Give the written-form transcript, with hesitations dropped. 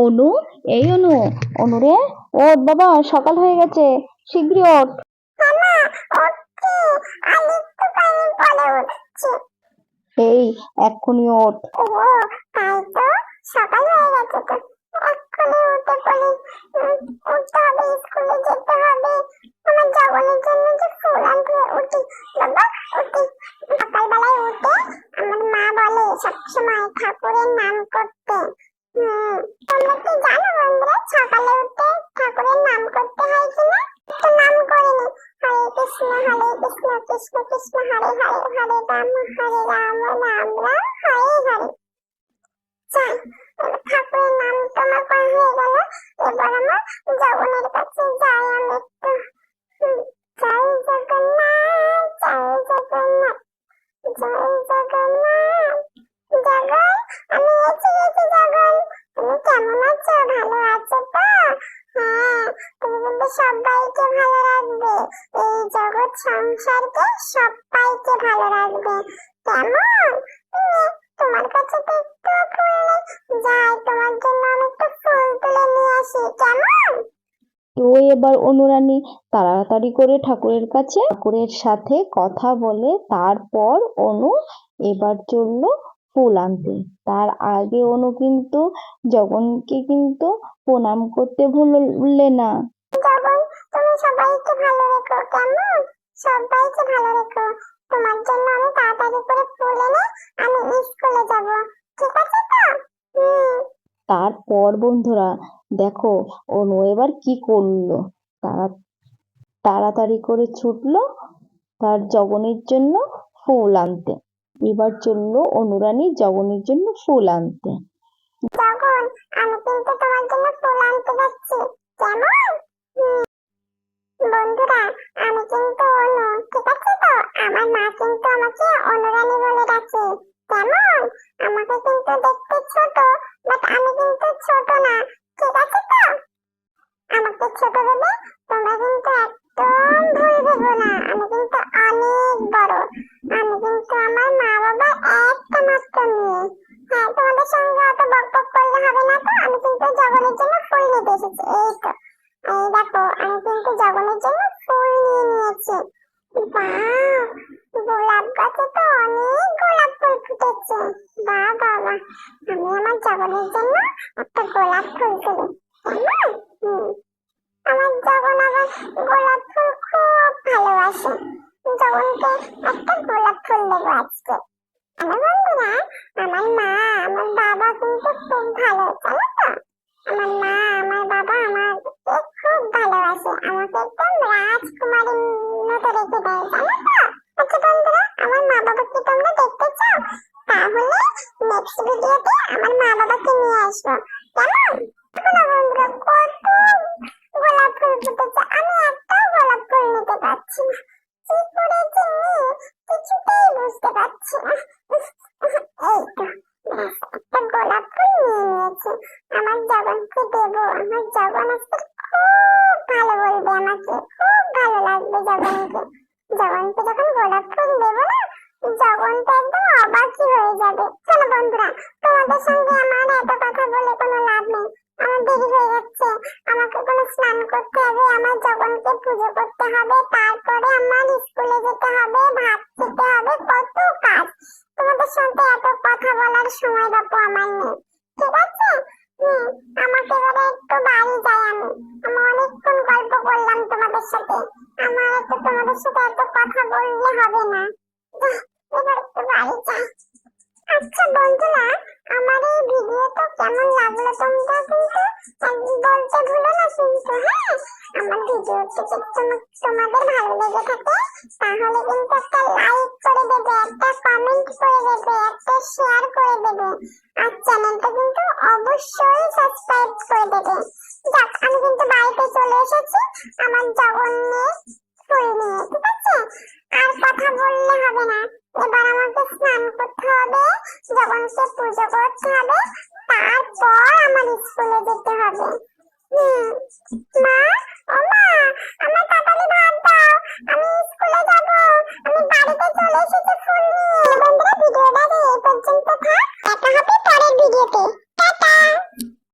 অনু, এই অনু, অনু রে, ওঠ বাবা, সকাল হয়ে গেছে, শীঘ্রই ওঠ। এই এক্ষুনি ওঠ। তাই তো, সকাল হয়ে গেছে তো, এক্ষুনি উঠে পড়ি। উঠতে হবে, স্কুলে যেতে হবে। আমার জগনের জন্য যে ফুল আনতে উঠি বাবা, উঠি। সকালবেলায় উঠে আমার মা বলে সবসময় ঠাকুরের নাম করতে। তোমরা কি জানো বন্ধুরা, সকালে উঠে ঠাকুরের নাম করতে হয় কিনা? তো নাম করিনি। হরে কৃষ্ণ কৃষ্ণ কৃষ্ণ হরে হরে, হরে রাম রাম রাম হরে হরে। যাই, ঠাকুরের নাম তোমার করা হয়ে গেল। এবার আমার জগনের কাছে যাই আমি একটু। জয় জগন্নাথ, জয় জগন্নাথ, জয় জগন্নাথ। জগন, আমি এসে গেছি জগন। তুমি কেমন আছো? ভালো আছো তো? হ্যাঁ, তুমি কিন্তু সবাইকে ভালো রাখবে, এই জগৎ সংসারকে সবাইকে ভালো রাখবে। কেমন? তোমার কাছে তো একটু ফুল নেই, যাই তোমার জন্য আমি একটু ফুল তুলে নিয়ে আসি। কেমন? তো এবার অনুরানী তাড়াতাড়ি করে ঠাকুরের কাছে ঠাকুরের সাথে কথা বলে তারপর অনু এবার চললো ফুল আনতে। তার আগে অনু কিন্তু জগনকে কিন্তু প্রণাম করতে ভুললে না। জগন, তুমি সবাইকে ভালো রেখো। কেমন? সবাইকে ভালো রেখো। তোমার জন্য আমি তাড়াতাড়ি করে ফুল এনে আমি স্কুলে যাব। ঠিক আছে তো? তারপর বন্ধুরা দেখো অনু এবার কি করলো। তাড়াতাড়ি করে ছুটলো তার জগনের জন্য ফুল আনতে। এবার চললো অনুরানী জগনের জন্য ফুল আনতে। জগন, আমি কিন্তু তোমার জন্য ফুল আনতে যাচ্ছি। কেমন? বন্ধুরা, আমি কিন্তু অনু, ঠিক আছে তো? আমার মা কিন্তু আমাকে অনুরানী বলে ডাকে। কেমন? আমাকে কিন্তু দেখতে ছোট, বাট আমি কিন্তু ছোট না। ঠিক আছে তো? আমাকে ছোট ভেবে তোমরা কিন্তু একদম ভুল ভেবো না। আমি কিন্তু অনেক বড়। আমি কিন্তু আমার মা বাবার একটা মাত্র মেয়ে। হ্যাঁ, তোমাদের সঙ্গে অত বকবক করলে হবে না তো। আমি কিন্তু জগনের জন্য ফুল নিতে এসেছি। এই তো, এই দেখো, আমি কিন্তু জগনের জন্য ফুল নিয়ে নিয়েছি। বাহ, গোলাপ গাছে তো অনেক গোলাপ ফুল ফুটেছে। বাহ বাহ বাহ, আমি আমার জগনের জন্য একটা গোলাপ ফুল তুলি। কেমন? আমার জগন আবার গোলাপ ফুল খুব ভালোবাসে। জগনকে একটা গোলাপ ফুল দেবো আজকে। আমার বন্ধুরা, আমার মা আমার বাবা কিন্তু খুব ভালো, জানো তো? আমার মা আমার বাবা আমাকে খুব ভালোবাসে, আমাকে একদম রাজকুমারীর মতো রেখে দেয়, জানো তো? আচ্ছা বন্ধুরা, আমার মা বাবাকে তোমরা দেখতে চাও? তাহলে নেক্সট ভিডিওতে আমার মা বাবাকে নিয়ে আসবো। কেমন? বন্ধুরা, কত গোলাপ ফুল ফুটেছে, আমি একটাও গোলাপ ফুল নিতে পারছি না। কি করে যে নিই কিছুতেই বুঝতে পারছি না। এই তো, একটা গোলাপ ফুল নিয়ে নিয়েছি। আমার জগনকে দেবো। আমার জগন আজকে খুব ভালো বলবে আমাকে, খুব ভালো লাগবে জগনকে। জগনকে যখন গোলাপ ফুল দেবো না, জগন তো একদম অবাকই হয়ে যাবে। চলো বন্ধুরা, তোমাদের সঙ্গে আমার এত কথা বলে কোনো লাভ নেই। আমার দেরি হয়ে যাচ্ছে, আমাকে কোনো স্নান করতে হবে, আমার জগনকে পুজো করতে হবে, তারপরে আমার স্কুলে যেতে হবে, ভাত খেতে হবে, কত কাজ। তোমাদের সঙ্গে এত কথা বলার সময় বাপু আমার নেই। ঠিক আছে? আমাকে এবারে একটু বাড়ি যাই আমি। আমি অনেকক্ষণ গল্প করলাম তোমাদের সাথে। আমার একটু তোমাদের সাথে এত কথা বললে হবে না। এবার একটু বাড়ি যাই। আচ্ছা বন্ধুরা, আমার এই ভিডিওটা কেমন লাগলো তোমরা কিন্তু বলতে ভুলো না কিন্তু। হ্যাঁ, আমার ভিডিওটি যদি তোমাদের ভালো লেগে থাকে তাহলে কিন্তু একটা লাইক করে দেবে, একটা কমেন্ট করে দেবে, একটা শেয়ার করে দেবে, আর চ্যানেলটা কিন্তু অবশ্যই সাবস্ক্রাইব করে দেবে। যাক, আমি কিন্তু বাড়িতে চলে এসেছি আমার জগন্নাথ ফুল নিয়ে। ঠিক আছে? আর কথা বললে হবে না। এবার আমাকে স্নান করতে হবে, জগনকে পুজো করতে হবে, তারপর আমার স্কুলে যেতে হবে। মা, ও মা, আমার তাড়াতাড়ি ভাত দাও, আমি স্কুলে যাব। আমি বাড়িতে চলে এসেছি।